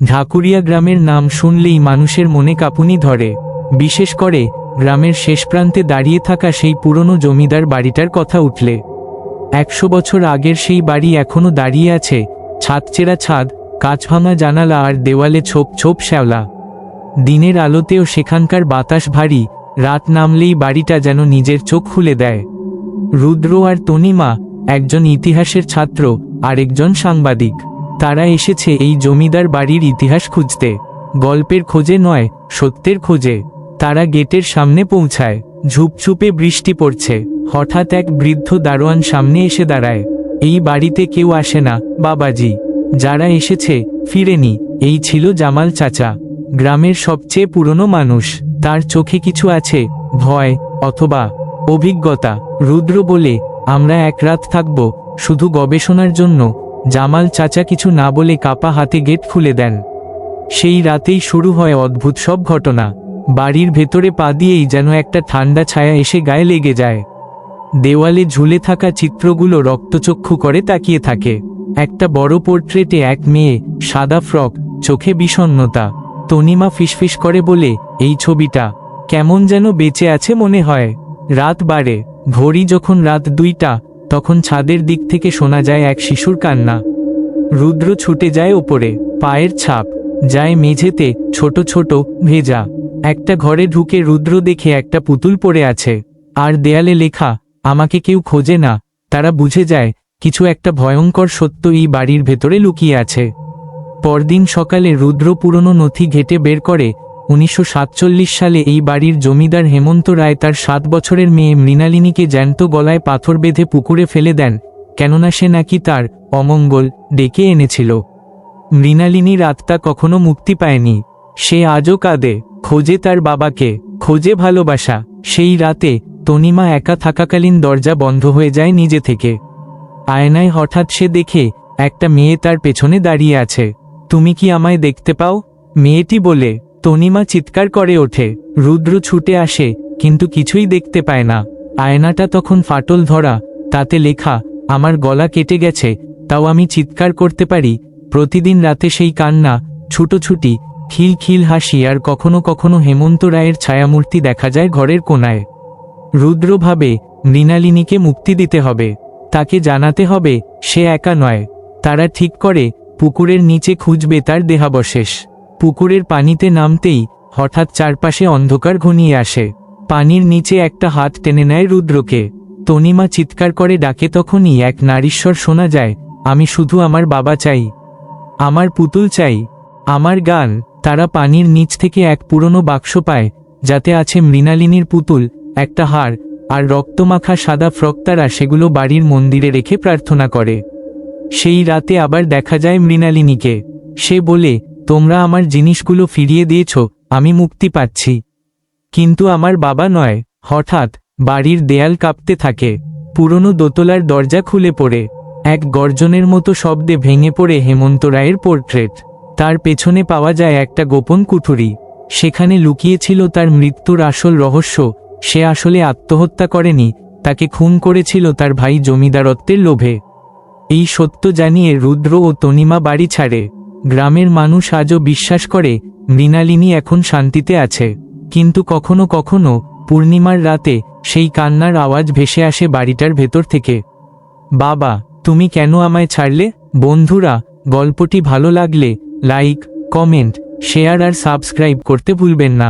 ঢাকুরিয়া গ্রামের নাম শুনলেই মানুষের মনে কাঁপুনি ধরে, বিশেষ করে গ্রামের শেষ প্রান্তে দাঁড়িয়ে থাকা সেই পুরনো জমিদার বাড়িটার কথা উঠলে। 100 বছর আগের সেই বাড়ি এখনো দাঁড়িয়ে আছে, ছাদচেরা ছাদ, কাঁচভাঙা জানালা আর দেওয়ালে ছোপ ছোপ শ্যাওলা। দিনের আলোতেও সেখানকার বাতাস ভারী, রাত নামলেই বাড়িটা যেন নিজের চোখ খুলে দেয়। রুদ্র আর তনিমা, একজন ইতিহাসের ছাত্র, আরেকজন সাংবাদিক। তারা এসেছে এই জমিদার বাড়ির ইতিহাস খুঁজতে, গল্পের খোঁজে নয়, সত্যের খোঁজে। তারা গেটের সামনে পৌঁছায়। ঝুপঝুপে বৃষ্টি পড়ছে। হঠাৎ এক বৃদ্ধ দারোয়ান সামনে এসে দাঁড়ায়। এই বাড়িতে কেউ আসে না বাবাজি, যারা এসেছে ফিরেনি। এই ছিল জামাল চাচা, গ্রামের সবচেয়ে পুরনো মানুষ। তার চোখে কিছু আছে, ভয় অথবা অভিজ্ঞতা। রুদ্র বলে, আমরা এক রাত থাকব, শুধু গবেষণার জন্য। জামাল চাচা কিছু না বলে কাপা হাতে গেট খুলে দেন। সেই রাতেই শুরু হয় অদ্ভুত সব ঘটনা। বাড়ির ভেতরে পা দিয়েই যেন একটা ঠান্ডা ছায়া এসে গায়ে লেগে যায়। দেওয়ালে ঝুলে থাকা চিত্রগুলো রক্তচক্ষু করে তাকিয়ে থাকে। একটা বড় পোর্ট্রেটে এক মেয়ে, সাদা ফ্রক, চোখে বিষণ্ণতা। তনিমা ফিসফিস করে বলে, এই ছবিটা কেমন যেন বেঁচে আছে মনে হয়। রাত বাড়ে, ঘড়ি যখন রাত 2টা, তখন ছাদের দিক থেকে শোনা যায় এক শিশুর কান্না। রুদ্র ছুটে যায় ওপরে, পায়ের ছাপ যায় মেঝেতে, ছোট ছোট ভেজা। একটা ঘরে ঢুকে রুদ্র দেখে একটা পুতুল পড়ে আছে, আর দেয়ালে লেখা, আমাকে কেউ খোঁজে না। তারা বুঝে যায় কিছু একটা ভয়ঙ্কর সত্য এই বাড়ির ভেতরে লুকিয়ে আছে। পরদিন সকালে রুদ্র পুরনো নথি ঘেটে বের করে। 1947 সালে এই বাড়ির জমিদার হেমন্ত রায় তার 7 বছরের মেয়ে মৃণালিনীকে জ্যান্ত গলায় পাথর বেঁধে পুকুরে ফেলে দেন, কেননা সে নাকি তার অমঙ্গল ডেকে এনেছিল। মৃণালিনীর আত্মা কখনো মুক্তি পায়নি। সে আজও কাঁদে, খোঁজে তার বাবাকে, খোঁজে ভালোবাসা। সেই রাতে তনিমা একা থাকাকালীন দরজা বন্ধ হয়ে যায় নিজে থেকে। আয়নায় হঠাৎ সে দেখে একটা মেয়ে তার পেছনে দাঁড়িয়ে আছে। তুমি কি আমায় দেখতে পাও? মেয়েটি বলে। তনিমা চিৎকার করে ওঠে। রুদ্র ছুটে আসে, কিন্তু কিছুই দেখতে পায় না। আয়নাটা তখন ফাটল ধরা, তাতে লেখা, আমার গলা কেটে গেছে, তাও আমি চিৎকার করতে পারি। প্রতিদিন রাতে সেই কান্না, ছুটোছুটি, খিলখিল হাসি, আর কখনো কখনো হেমন্ত রায়ের ছায়ামূর্তি দেখা যায় ঘরের কোনায়। রুদ্র ভাবে, মৃণালিনীকে মুক্তি দিতে হবে, তাকে জানাতে হবে সে একা নয়। তারা ঠিক করে পুকুরের নিচে খুঁজবে তার দেহাবশেষ। পুকুরের পানিতে নামতেই হঠাৎ চারপাশে অন্ধকার ঘনিয়ে আসে। পানির নিচে একটা হাত টেনে নেয় রুদ্রকে। তনিমা চিৎকার করে ডাকে, তখনই এক নারীস্বর শোনা যায়, আমি শুধু আমার বাবা চাই, আমার পুতুল চাই, আমার গান। তারা পানির নিচ থেকে এক পুরনো বাক্স পায়, যাতে আছে মৃণালিনীর পুতুল, একটা হার আর রক্তমাখা সাদা ফ্রক। তারা সেগুলো বাড়ির মন্দিরে রেখে প্রার্থনা করে। সেই রাতে আবার দেখা যায় মৃণালিনীকে। সে বলে, তোমরা আমার জিনিসগুলো ফিরিয়ে দিয়েছ, আমি মুক্তি পাচ্ছি, কিন্তু আমার বাবা নয়। হঠাৎ বাড়ির দেয়াল কাঁপতে থাকে। পুরনো দোতলার দরজা খুলে পড়ে। এক গর্জনের মতো শব্দে ভেঙে পড়ে হেমন্ত রায়ের পোর্ট্রেট। তার পেছনে পাওয়া যায় একটা গোপন কুঠুরি। সেখানে লুকিয়েছিল তার মৃত্যুর আসল রহস্য। সে আসলে আত্মহত্যা করেনি, তাকে খুন করেছিল তার ভাই জমিদারত্বের লোভে। এই সত্য জানিয়ে রুদ্র ও তনিমা বাড়ি ছাড়ে। গ্রামের মানুষ আজও বিশ্বাস করে মৃণালিনী এখন শান্তিতে আছে, কিন্তু কখনো কখনো পূর্ণিমার রাতে সেই কান্নার আওয়াজ ভেসে আসে বাড়িটার ভেতর থেকে। বাবা, তুমি কেন আমায় ছাড়লে? বন্ধুরা, গল্পটি ভালো লাগলে লাইক, কমেন্ট, শেয়ার আর সাবস্ক্রাইব করতে ভুলবেন না।